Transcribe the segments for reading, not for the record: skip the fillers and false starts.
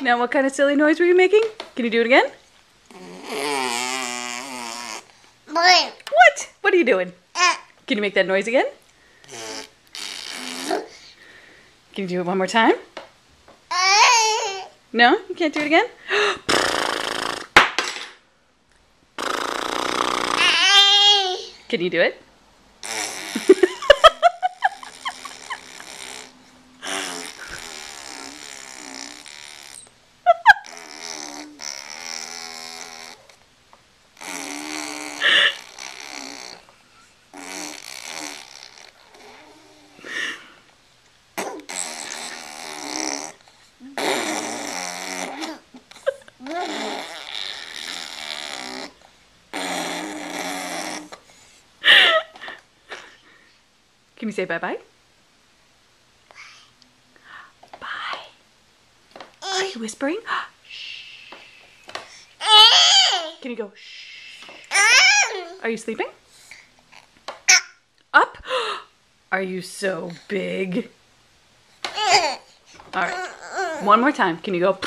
Now, what kind of silly noise were you making? Can you do it again? What? What are you doing? Can you make that noise again? Can you do it one more time? No? You can't do it again? Can you do it? Can you say bye-bye? Bye. Are you whispering? Shh. Can you go shh? Are you sleeping? Up? Are you so big? All right. One more time. Can you go?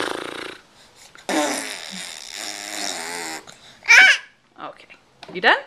Okay. You done?